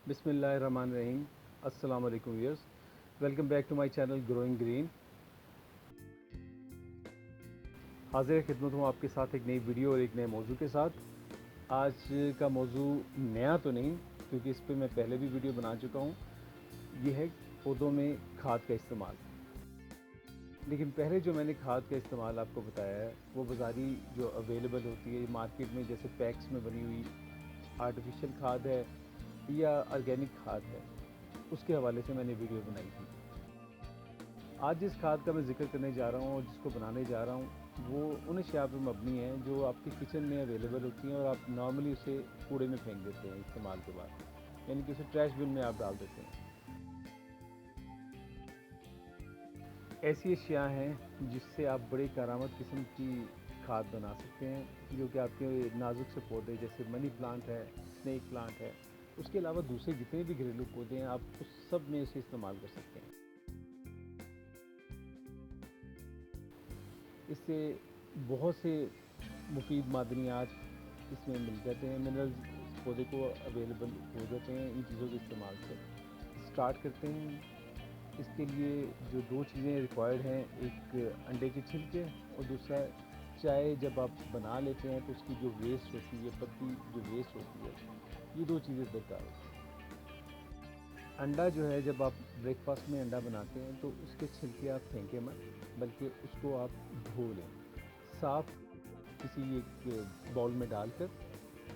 बिस्मिल्लाहिर्रहमानिर्रहीम। अस्सलाम वालेकुम viewers, welcome back to my channel growing green. हाजिर खिदमत हूँ आपके साथ एक नई वीडियो और एक नए मौजू के साथ। आज का मौजू नया तो नहीं, क्योंकि इस पर मैं पहले भी वीडियो बना चुका हूँ। ये है पौधों में खाद का इस्तेमाल। लेकिन पहले जो मैंने खाद का इस्तेमाल आपको बताया है वो बाज़ारी जो अवेलेबल होती है मार्केट में, जैसे पैक्स में बनी हुई आर्टिफिशियल खाद है या ऑर्गेनिक खाद है, उसके हवाले से मैंने वीडियो बनाई थी। आज जिस खाद का मैं ज़िक्र करने जा रहा हूँ और जिसको बनाने जा रहा हूँ वो उन अशिया पर मबनी है जो आपके किचन में अवेलेबल होती हैं और आप नॉर्मली उसे कूड़े में फेंक देते हैं इस्तेमाल के बाद, यानी कि उसे ट्रैश बिन में आप डाल देते हैं। ऐसी अशिया हैं जिससे आप बड़े कारामद किस्म की खाद बना सकते हैं, जो कि आपके नाजुक से पौधे जैसे मनी प्लांट है, स्नेक प्लांट है, उसके अलावा दूसरे जितने भी घरेलू पौधे हैं आप उस सब में उसे इस्तेमाल कर सकते हैं। इससे बहुत से मुफीद मादनियात इसमें मिल जाते हैं, मिनरल्स पौधे को अवेलेबल हो जाते हैं इन चीज़ों के इस्तेमाल से। स्टार्ट करते हैं। इसके लिए जो दो चीज़ें रिक्वायर्ड हैं, एक अंडे के छिलके और दूसरा चाय जब आप बना लेते हैं तो उसकी जो वेस्ट होती है, पत्ती जो वेस्ट होती है, ये दो चीज़ें दरकार होती हैं। अंडा जो है, जब आप ब्रेकफास्ट में अंडा बनाते हैं तो उसके छिलके आप फेंकें मत, बल्कि उसको आप धो लें साफ़ किसी एक बाउल में डालकर।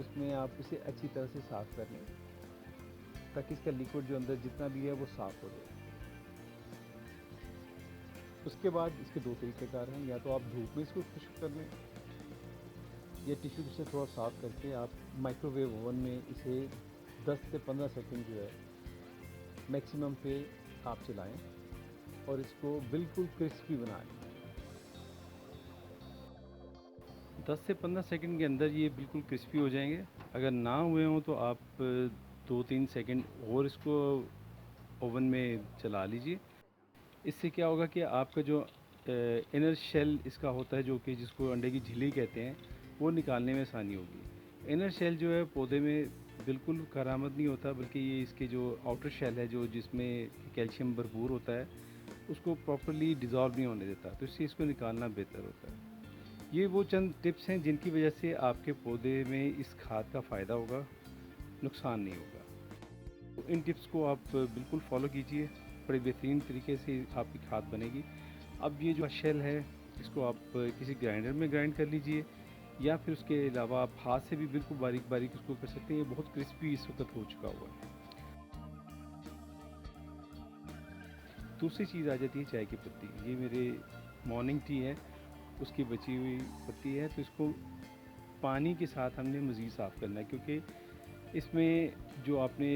उसमें आप इसे अच्छी तरह से साफ़ कर लें ताकि इसका लिक्विड जो अंदर जितना भी है वो साफ़ हो जाए। उसके बाद इसके दो तरीक़ेकार हैं, या तो आप धूप में इसको खुश्क कर लें या टिश्यू से थोड़ा साफ़ करके आप माइक्रोवेव ओवन में इसे 10 से 15 सेकंड जो है मैक्सिमम पे आप चलाएं और इसको बिल्कुल क्रिस्पी बना लें। 10 से 15 सेकंड के अंदर ये बिल्कुल क्रिस्पी हो जाएंगे। अगर ना हुए हों तो आप 2-3 सेकंड और इसको ओवन में चला लीजिए। इससे क्या होगा कि आपका जो इनर शेल इसका होता है, जो कि जिसको अंडे की झिल्ली कहते हैं, वो निकालने में आसानी होगी। इनर शेल जो है पौधे में बिल्कुल कारामद नहीं होता, बल्कि ये इसके जो आउटर शेल है जो जिसमें कैल्शियम भरपूर होता है, उसको प्रॉपरली डिज़ोल्व नहीं होने देता, तो इससे इसको निकालना बेहतर होता है। ये वो चंद टिप्स हैं जिनकी वजह से आपके पौधे में इस खाद का फ़ायदा होगा, नुकसान नहीं होगा। तो इन टिप्स को आप बिल्कुल फॉलो कीजिए, बड़े बेहतरीन तरीके से आपकी खाद बनेगी। अब ये जो शेल है इसको आप किसी ग्राइंडर में ग्राइंड कर लीजिए, या फिर उसके अलावा आप हाथ से भी बिल्कुल बारीक बारीक इसको कर सकते हैं। ये बहुत क्रिस्पी इस वक्त हो चुका हुआ है। दूसरी चीज़ आ जाती है चाय की पत्ती। ये मेरे मॉर्निंग टी है, उसकी बची हुई पत्ती है, तो इसको पानी के साथ हमने मज़ीद साफ़ करना है, क्योंकि इसमें जो आपने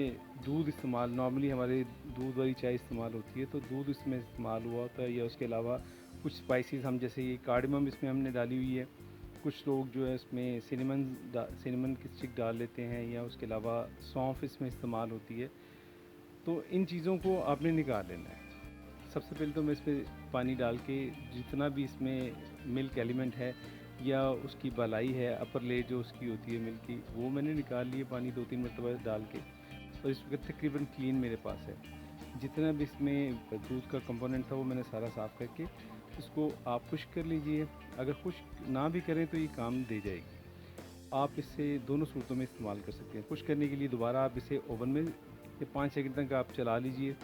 दूध इस्तेमाल, नॉर्मली हमारे दूध वाली चाय इस्तेमाल होती है, तो दूध इसमें इस्तेमाल हुआ होता है, या उसके अलावा कुछ स्पाइसेस हम, जैसे ये कार्डमम इसमें हमने डाली हुई है। कुछ लोग जो है इसमें सिनेमन की स्टिक डाल लेते हैं, या उसके अलावा सौंफ इसमें इस्तेमाल होती है। तो इन चीज़ों को आपने निकाल लेना है। सबसे पहले तो मैं इसमें पानी डाल के जितना भी इसमें मिल्क एलिमेंट है या उसकी बालाई है, अपर लेयर जो उसकी होती है मिल्क की, वो मैंने निकाल लिए पानी 2-3 मरतबा डाल के। और इस वक्त तकरीबन क्लीन मेरे पास है। जितना भी इसमें दूध का कंपोनेंट था वो मैंने सारा साफ़ करके इसको आप खुश्क कर लीजिए। अगर खुश्क ना भी करें तो ये काम दे जाएगी। आप इसे दोनों सूरतों में इस्तेमाल कर सकते हैं। खुश्क करने के लिए दोबारा आप इसे ओवन में या 5 सेकंड तक आप चला लीजिए,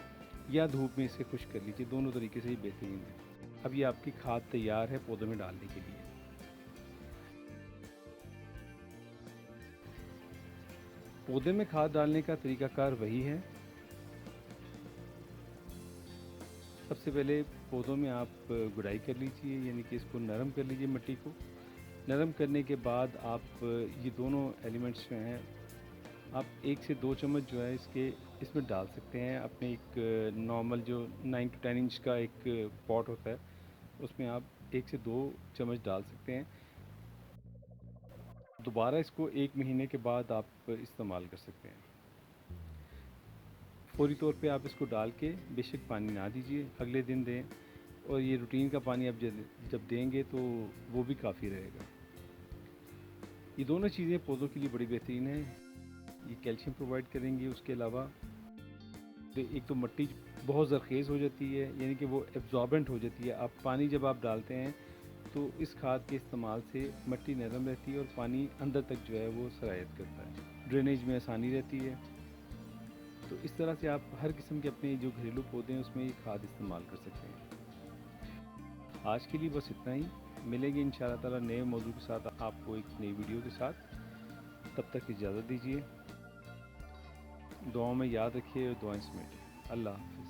या धूप में इसे खुश्क कर लीजिए। दोनों तरीके से ये बेहतरीन है। अब ये आपकी खाद तैयार है पौधों में डालने के लिए। पौधे में खाद डालने का तरीक़ाकार वही है। सबसे पहले पौधों में आप गुड़ाई कर लीजिए, यानी कि इसको नरम कर लीजिए। मिट्टी को नरम करने के बाद आप ये दोनों एलिमेंट्स जो हैं, आप 1 से 2 चम्मच जो है इसमें डाल सकते हैं। अपने एक नॉर्मल जो 9 टू 10 इंच का एक पॉट होता है, उसमें आप 1 से 2 चम्मच डाल सकते हैं। दोबारा इसको 1 महीने के बाद आप इस्तेमाल कर सकते हैं। फ़ौरी तौर पे आप इसको डाल के बेशक पानी ना दीजिए, अगले दिन दें। और ये रूटीन का पानी आप जब देंगे तो वो भी काफ़ी रहेगा। ये दोनों चीज़ें पौधों के लिए बड़ी बेहतरीन हैं। ये कैल्शियम प्रोवाइड करेंगी। उसके अलावा एक तो मिट्टी बहुत ज़रखेज़ हो जाती है, यानी कि वो एब्जॉर्बेंट हो जाती है। आप पानी जब आप डालते हैं तो इस खाद के इस्तेमाल से मिट्टी नरम रहती है और पानी अंदर तक जो है वो सरायत करता है, ड्रेनेज में आसानी रहती है। तो इस तरह से आप हर किस्म के अपने जो घरेलू पौधे हैं उसमें ये खाद इस्तेमाल कर सकते हैं। आज के लिए बस इतना ही। मिलेंगे इंशाअल्लाह ताला नए मौजू के साथ आपको एक नई वीडियो के साथ। तब तक इजाज़त दीजिए। दुआओं में याद रखिए और दुआएं समेटिए। अल्लाह हाफ़िज़।